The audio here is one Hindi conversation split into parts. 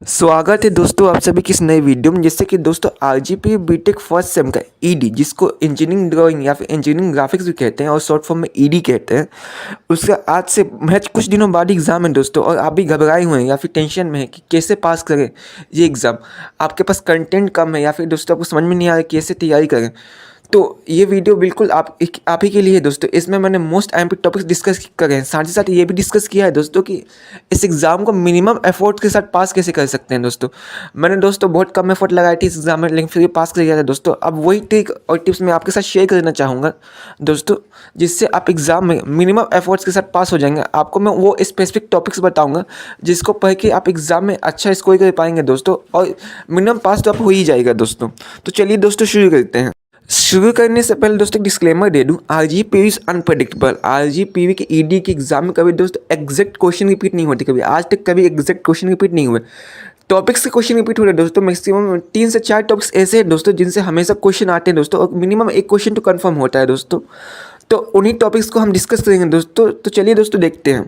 स्वागत है दोस्तों आप सभी की इस नए वीडियो में। जैसे कि दोस्तों आरजीपी बीटेक फर्स्ट सेम का ईडी, जिसको इंजीनियरिंग ड्राइंग या फिर इंजीनियरिंग ग्राफिक्स भी कहते हैं और शॉर्ट फॉर्म में ईडी कहते हैं, उसका आज से महज कुछ दिनों बाद एग्जाम है दोस्तों। और आप भी घबराए हुए हैं या फिर टेंशन में है कि कैसे पास करें ये एग्ज़ाम। आपके पास कंटेंट कम है या फिर दोस्तों आपको समझ में नहीं आ रहा कैसे तैयारी करें, तो ये वीडियो बिल्कुल आप ही के लिए है दोस्तों। इसमें मैंने मोस्ट एमपी टॉपिक्स डिस्कस करे हैं, साथ ही साथ ये भी डिस्कस किया है दोस्तों कि इस एग्ज़ाम को मिनिमम एफर्ट के साथ पास कैसे कर सकते हैं दोस्तों। मैंने दोस्तों बहुत कम एफर्ट लगाई थी इस एग्ज़ाम में, लेकिन फिर भी पास कर गया था दोस्तों। अब वही ट्रिक और टिप्स मैं आपके साथ शेयर करना चाहूँगा दोस्तों, जिससे आप एग्ज़ाम में मिनिमम एफर्ट्स के साथ पास हो जाएंगे। आपको मैं वो स्पेसिफिक टॉपिक्स बताऊँगा जिसको पढ़ के आप एग्ज़ाम में अच्छा स्कोर कर पाएंगे दोस्तों, और मिनिमम पास तो आप हो ही जाएगा दोस्तों। तो चलिए दोस्तों शुरू करते हैं। शुरू करने से पहले दोस्तों एक डिस्क्लेमर दे दूं, आरजीपीवी इज़ अनप्रेडिक्टेबल। आरजीपीवी के ईडी के एग्जाम में कभी दोस्तों एग्जैक्ट क्वेश्चन रिपीट नहीं होते, कभी आज तक कभी एग्जैक्ट क्वेश्चन रिपीट नहीं हुए। टॉपिक्स के क्वेश्चन रिपीट हो रहे हैं दोस्तों। मैक्सिमम 3 से 4 टॉपिक्स ऐसे हैं दोस्तों जिनसे हमेशा क्वेश्चन आते हैं दोस्तों, और मिनिमम एक क्वेश्चन तो कन्फर्म होता है दोस्तों। तो उन्हीं टॉपिक्स को हम डिस्कस करेंगे दोस्तों। तो चलिए दोस्तों देखते हैं।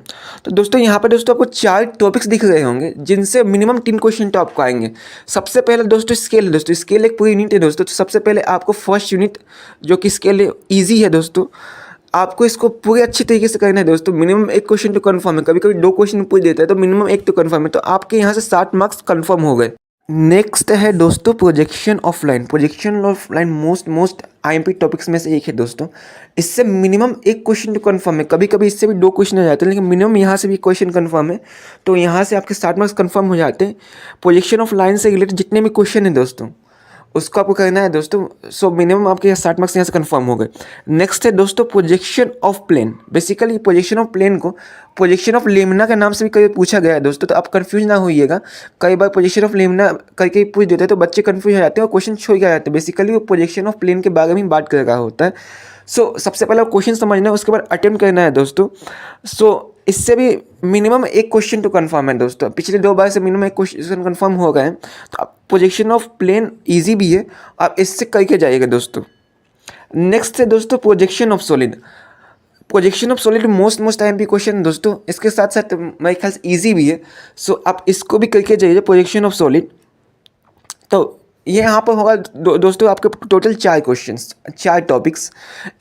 तो दोस्तों यहाँ पर दोस्तों आपको 4 टॉपिक्स दिख रहे होंगे जिनसे मिनिमम 3 क्वेश्चन तो आपको आएंगे। सबसे पहले दोस्तों स्केल है दोस्तों। स्केल एक पूरी यूनिट है दोस्तों। तो सबसे पहले आपको फर्स्ट यूनिट जो कि स्केल ईजी है दोस्तों, आपको इसको पूरे अच्छे तरीके से करना है दोस्तों। मिनिमम एक क्वेश्चन तो कन्फर्म है, कभी कभी 2 क्वेश्चन पूछ देता है तो मिनिमम एक तो कन्फर्म है। तो आपके यहाँ से 60 मार्क्स कन्फर्म हो गए। नेक्स्ट है दोस्तों projection of line. Projection of line most IMP topics में से एक है दोस्तों। इससे मिनिमम एक क्वेश्चन तो कन्फर्म है, कभी कभी इससे भी 2 क्वेश्चन हो जाते हैं, लेकिन मिनिमम यहाँ से भी क्वेश्चन कन्फर्म है। तो यहाँ से आपके 60 मार्क्स कन्फर्म हो जाते हैं। प्रोजेक्शन ऑफ लाइन से रिलेटेड जितने भी क्वेश्चन हैं दोस्तों उसको आपको करना है दोस्तों। सो मिनिमम आपके यहाँ 60 मार्क्स यहाँ से कंफर्म हो गए। नेक्स्ट है दोस्तों projection of plane. Basically projection of plane को प्रोजेक्शन ऑफ लेमिना के नाम से भी कई पूछा गया है दोस्तों, तो आप कंफ्यूज ना होइएगा। कई बार प्रोजेक्शन ऑफ लेमिना करके पूछ देते हैं तो बच्चे कंफ्यूज हो जाते हैं और क्वेश्चन छोड़ के आ जाते हैं। बेसिकली वो प्रोजेक्शन ऑफ प्लेन के बारे में बात कर रहा होता है। सो सबसे पहले क्वेश्चन समझना है, उसके बाद अटेम्प्ट करना है दोस्तों। सो इससे भी मिनिमम एक क्वेश्चन तो कंफर्म है दोस्तों। पिछले 2 बार से मिनिमम एक क्वेश्चन कंफर्म हो गए हैं। तो आप प्रोजेक्शन ऑफ प्लेन इजी भी है, आप इससे करके जाइएगा दोस्तों। नेक्स्ट है दोस्तों projection of solid. Projection of solid most IMP question दोस्तों। इसके साथ साथ मेरे ख्याल से ईजी भी है। सो आप इसको भी करके जाइए प्रोजेक्शन ऑफ सॉलिड। तो ये यहाँ पर होगा दोस्तों आपके टोटल 4 क्वेश्चंस, 4 टॉपिक्स।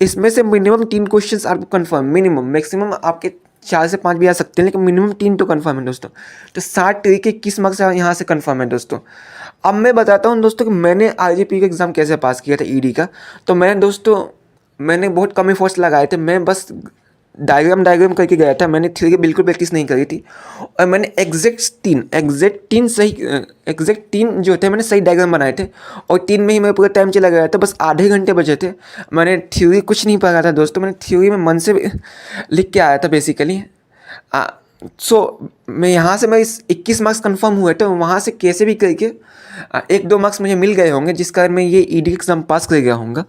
इसमें से मिनिमम 3 क्वेश्चंस आपको कंफर्म, मिनिमम मैक्सिमम आपके 4 से 5 भी आ सकते हैं, लेकिन मिनिमम 3 तो कंफर्म है दोस्तों। तो 60 तरीके 21 मार्क्स यहाँ से कंफर्म है दोस्तों। अब मैं बताता हूँ दोस्तों कि मैंने आरजीपी का एग्ज़ाम कैसे पास किया था ईडी का। तो मैंने बहुत कम एफर्ट्स लगाए थे। मैं बस डायग्राम करके गया था, मैंने थ्योरी बिल्कुल प्रैक्टिस नहीं करी थी। और मैंने एग्जैक्ट 3 जो थे मैंने सही डायग्राम बनाए थे, और 3 में ही मेरा पूरा टाइम चला गया था। बस आधे घंटे बचे थे। मैंने थ्योरी कुछ नहीं पढ़ा था दोस्तों, मैंने थ्योरी में मन से लिख के आया था बेसिकली। मैं यहाँ से इस 21 मार्क्स कंफर्म हुए थे, वहाँ से कैसे भी करके 1-2 मार्क्स मुझे मिल गए होंगे, जिस कारण मैं ये ईडी एग्ज़ाम पास कर गया होऊंगा।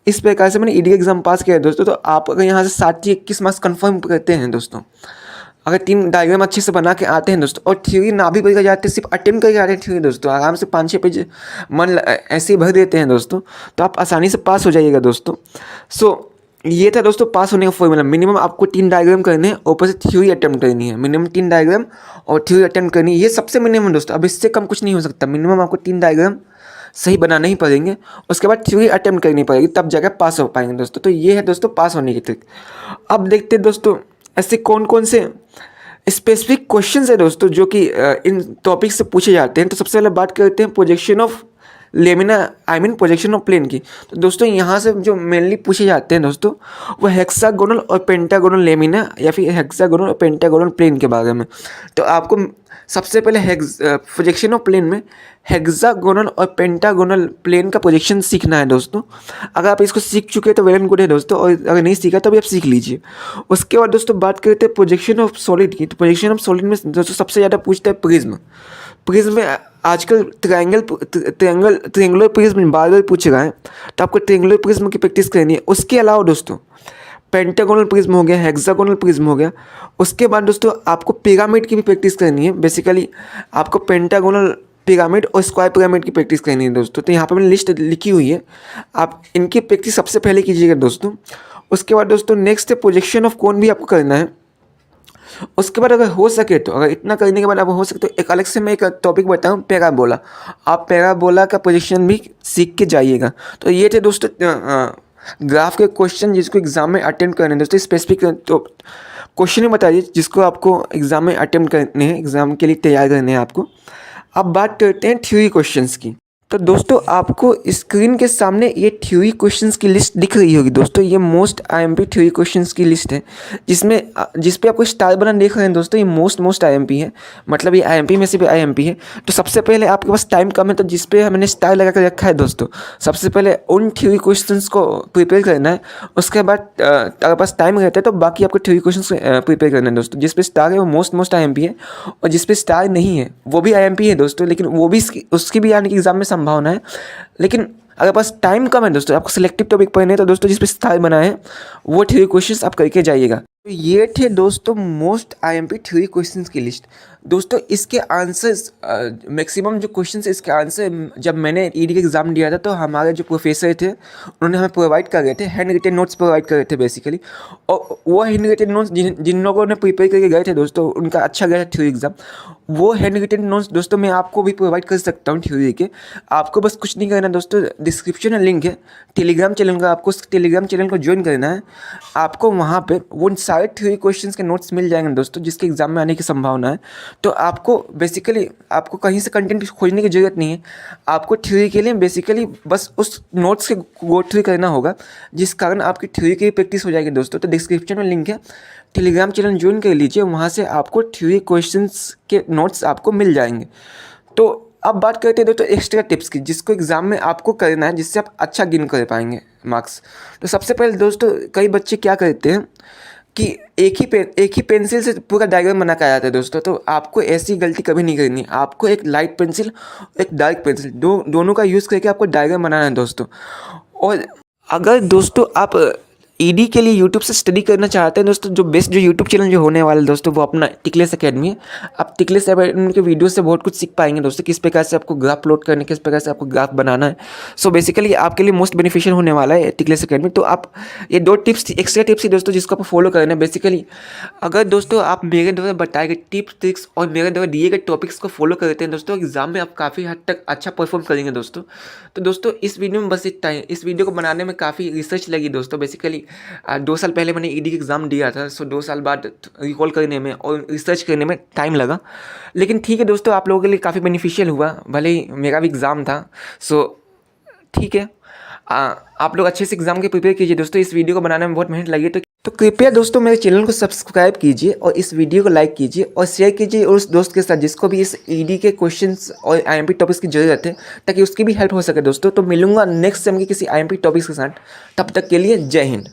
इस प्रकार से मैंने ईडी एग्ज़ाम पास किया है दोस्तों। तो आप अगर यहाँ से 60 से 21 मार्क्स कंफर्म करते हैं दोस्तों, अगर 3 डायग्राम अच्छे से बना के आते हैं दोस्तों, और थ्योरी ना भी पढ़ जाते हैं, सिर्फ अटेम्प्ट करके आते हैं थ्योरी दोस्तों, आराम से 5-6 पेज ऐसे ही भर देते हैं दोस्तों, तो आप आसानी से पास हो जाइएगा दोस्तों। ये था दोस्तों पास होने का फॉर्मूला। मिनिमम आपको 3 डायग्राम करने हैं, ऊपर से थ्योरी अटेम्प्ट करनी है। मिनिमम 3 डायग्राम और थ्योरी अटेम्प्ट करनी है, ये सबसे मिनिमम दोस्तों। अब इससे कम कुछ नहीं हो सकता। मिनिमम आपको 3 डायग्राम सही बनाना ही पड़ेंगे, उसके बाद थ्योरी अटेम्प्ट करनी पड़ेगी, तब जाकर पास हो पाएंगे दोस्तों। तो ये है दोस्तों पास होने की ट्रिक। अब देखते हैं दोस्तों ऐसे कौन कौन से स्पेसिफिक क्वेश्चंस है दोस्तों जो कि इन टॉपिक से पूछे जाते हैं। तो सबसे पहले बात करते हैं projection of lamina, projection of plane की। तो दोस्तों यहाँ से जो मेनली पूछे जाते हैं दोस्तों, वो हेक्सागोनल और पेंटागोनल लेमिना या फिर हेक्सागोनल और पेंटागोनल प्लेन के बारे में। तो आपको सबसे पहले प्रोजेक्शन ऑफ प्लेन में हेक्सागोनल और पेंटागोनल प्लेन का प्रोजेक्शन सीखना है दोस्तों। अगर आप इसको सीख चुके हैं तो वेल एंड गुड है दोस्तों, और अगर नहीं सीखा तो भी आप सीख लीजिए। उसके बाद दोस्तों बात करते हैं प्रोजेक्शन ऑफ सॉलिड की। तो प्रोजेक्शन ऑफ सॉलिड में दोस्तों सबसे ज़्यादा पूछता है प्रिज्म। प्रिज्म में आजकल ट्रायंगुलर प्रिज्म बार बार पूछ रहा है, तो आपको ट्रायंगुलर प्रिज्म की प्रैक्टिस करनी है। उसके अलावा दोस्तों पेंटागोनल प्रिज्म हो गया, हेक्सागोनल प्रिज्म हो गया। उसके बाद दोस्तों आपको पिरामिड की भी प्रैक्टिस करनी है। बेसिकली आपको पेंटागोनल पिरामिड और स्क्वायर पिरामिड की प्रैक्टिस करनी है दोस्तों। तो यहाँ पर मैंने लिस्ट लिखी हुई है, आप इनकी प्रैक्टिस सबसे पहले कीजिएगा दोस्तों। उसके बाद दोस्तों नेक्स्ट है प्रोजेक्शन ऑफ कोन भी आपको करना है। उसके बाद अगर हो सके तो, अगर इतना करने के बाद अब हो सके तो एक अलग से मैं एक टॉपिक बताऊँ, पैराबोला। आप पैराबोला का पोजीशन भी सीख के जाइएगा। तो ये थे दोस्तों ग्राफ के क्वेश्चन जिसको एग्जाम में अटेम्प्ट करने हैं दोस्तों। स्पेसिफिक तो क्वेश्चन ही बताइए जिसको आपको एग्जाम में अटेम्प्ट करने हैं, एग्जाम के लिए तैयार करने हैं आपको। अब बात करते हैं थ्योरी क्वेश्चंस की। तो दोस्तों आपको स्क्रीन के सामने ये थ्योरी क्वेश्चंस की लिस्ट दिख रही होगी दोस्तों। ये मोस्ट आईएमपी थ्योरी क्वेश्चंस की लिस्ट है, जिस पे आपको स्टार बटन देख रहे हैं दोस्तों। ये मोस्ट आईएमपी है, मतलब ये आईएमपी में से भी आईएमपी है। तो सबसे पहले आपके पास टाइम कम है तो जिस पे मैंने स्टार लगा कर रखा है दोस्तों, सबसे पहले उन थ्योरी क्वेश्चंस को प्रिपेयर करना है। उसके बाद अगर पास टाइम रहता है तो बाकी आपको थ्योरी क्वेश्चंस प्रिपेयर करना है दोस्तों। जिस पे स्टार है वो मोस्ट आईएमपी है, और जिस पे स्टार नहीं है वो भी आईएमपी है दोस्तों, लेकिन वो भी उसकी भी आने की एग्जाम में संभावना है। लेकिन अगर पास टाइम कम है दोस्तों, आपको सिलेक्टिव टॉपिक पढ़ने हैं तो दोस्तों जिस पे स्टार बना है वो थ्योरी क्वेश्चंस आप करके जाइएगा। तो ये थे दोस्तों मोस्ट आईएमपी थ्योरी क्वेश्चंस की लिस्ट दोस्तों। इसके आंसर्स मैक्सिमम जो क्वेश्चंस इसके आंसर जब मैंने ईडी का एग्ज़ाम दिया था तो हमारे जो प्रोफेसर थे उन्होंने हमें प्रोवाइड कर रहे थे, हैंड रिटन नोट्स प्रोवाइड कर रहे थे बेसिकली। और वो हैंड रिटन नोट्स जिन लोगों ने प्रिपेयर करके गए थे दोस्तों, उनका अच्छा गया था थ्योरी एग्ज़ाम। वो हैंड रिटन नोट्स दोस्तों मैं आपको भी प्रोवाइड कर सकता हूँ थ्योरी के। आपको बस कुछ नहीं करना दोस्तों, डिस्क्रिप्शन में लिंक है टेलीग्राम चैनल का, आपको उस टेलीग्राम चैनल को ज्वाइन करना है। आपको वहाँ पे वो सारे थ्योरी क्वेश्चंस के नोट्स मिल जाएंगे दोस्तों, जिसके एग्जाम में आने की संभावना है। तो आपको बेसिकली आपको कहीं से कंटेंट खोजने की ज़रूरत नहीं है। आपको थ्योरी के लिए बेसिकली बस उस नोट्स के गो थ्रू करना होगा, जिस कारण आपकी थ्योरी की प्रैक्टिस हो जाएगी दोस्तों। तो डिस्क्रिप्शन में लिंक है, टेलीग्राम चैनल ज्वाइन कर लीजिए, वहाँ से आपको थ्योरी क्वेश्चंस के नोट्स आपको मिल जाएंगे। तो अब बात करते हैं दोस्तों एक्स्ट्रा टिप्स की, जिसको एग्ज़ाम में आपको करना है, जिससे आप अच्छा गेन कर पाएंगे मार्क्स। तो सबसे पहले दोस्तों कई बच्चे क्या करते हैं कि एक ही पेंसिल से पूरा डायग्राम बना के आ जाता है दोस्तों। तो आपको ऐसी गलती कभी नहीं करनी। आपको एक लाइट पेंसिल, एक डार्क पेंसिल, दोनों का यूज़ करके आपको डायग्राम बनाना है दोस्तों। और अगर दोस्तों आप ईडी के लिए यूट्यूब से स्टडी करना चाहते हैं दोस्तों, जो बेस्ट जो यूट्यूब चैनल जो होने वाला है दोस्तों वो अपना टिकलेस अकेडमी है। आप टिकलेस अकेडमी के वीडियो से बहुत कुछ सीख पाएंगे दोस्तों, किस प्रकार से आपको ग्राफ प्लॉट करने, किस प्रकार से आपको ग्राफ बनाना है। सो बेसिकली आपके लिए मोस्ट बेनिफिशियल होने वाला है टिकलेस अकेडमी। तो आप ये दो टिप्स एक्स्ट्रा टिप्स थी दोस्तों जिसको आपको फॉलो करना है बेसिकली। अगर दोस्तों आप मेरे द्वारा बताए गए टिप्स ट्रिक्स और मेरे द्वारा दिए गए टॉपिक्स को फॉलो करते हैं दोस्तों, एग्जाम में आप काफ़ी हद तक अच्छा परफॉर्म करेंगे दोस्तों। तो दोस्तों इस वीडियो में बस इतना है। इस वीडियो को बनाने में काफ़ी रिसर्च लगी दोस्तों। बेसिकली 2 साल पहले मैंने ईडी का एग्ज़ाम दिया था, सो 2 साल बाद रिकॉल करने में और रिसर्च करने में टाइम लगा। लेकिन ठीक है दोस्तों, आप लोगों के लिए काफ़ी बेनिफिशियल हुआ, भले ही मेरा भी एग्ज़ाम था। सो ठीक है, आप लोग अच्छे से एग्ज़ाम के प्रिपेयर कीजिए दोस्तों। इस वीडियो को बनाने में बहुत मेहनत लगी, तो कृपया दोस्तों मेरे चैनल को सब्सक्राइब कीजिए और इस वीडियो को लाइक कीजिए और शेयर कीजिए उस दोस्त के साथ जिसको भी इस ईडी के क्वेश्चंस और आईएमपी टॉपिक्स की ज़रूरत है, ताकि उसकी भी हेल्प हो सके दोस्तों। तो मिलूंगा नेक्स्ट सेम की किसी आईएमपी टॉपिक्स के साथ, तब तक के लिए जय हिंद।